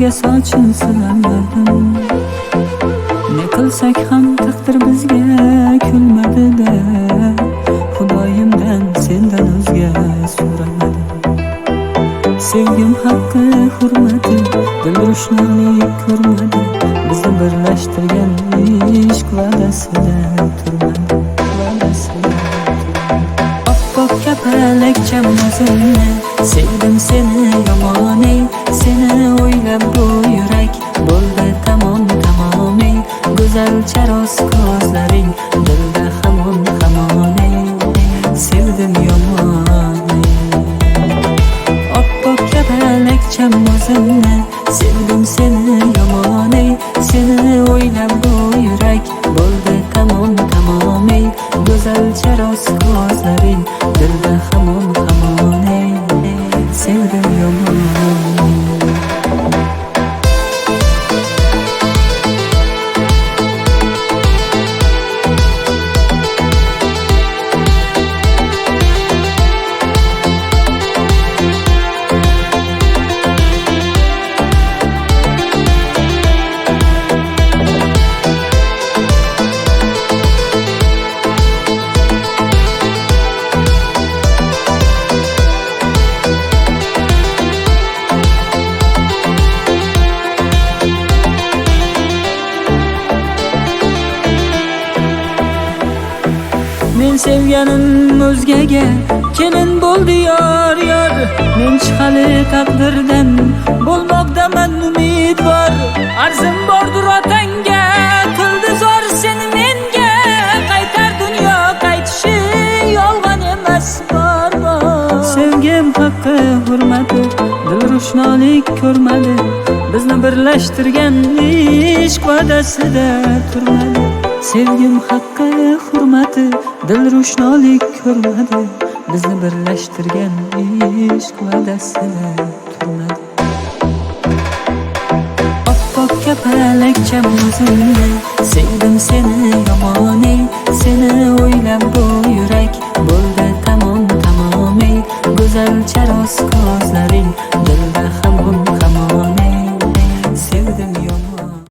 ko'zimga sochilsin. Ne qilsak ham taqdir bizga kulmadi-da, Xudoyimdan sendan o'zga so'ramadim. Sevgim haqqi hurmati, dil ro'shnolik ko'rmadi, bizni birlashtirgan ishq va'dasida turmadi. Oppoq kapalakcham o'zimni, sevdim seni yomon ey, seni o'ylab bu yurak bo'ldi tamom ey, go'zalcha rost ko'zlaring dilda hamon ey, sevdim yomon ey. Oppoq kapalakcham o'zimni, sevdim seni yomon ey, seni o'ylab bu yurak bo'ldi tamom ey, go'zalcha rost ko'zlaring dilda hamon ey, sevdim yomon. Men sevganim o'zgaga kelin bo'ldi yor. Men hali taqdirdan bo'lmoqdaman umidvor. Arzim bordir otangga, qildi zor seni menga. Qaytar dunyo qaytishi yolg'on emas, bor. Sevgim haqqi hurmati, dil ro'shnolik ko'rmadi, bizni birlashtirgan ishq va'dasida turmadi. Sevgim haqqi hurmati, dil ro'shnolik ko'rmadi, bizni birlashtirgan ishq va'dasida turmadi. Oppoq kapalakcham o'zimni, sevdim seni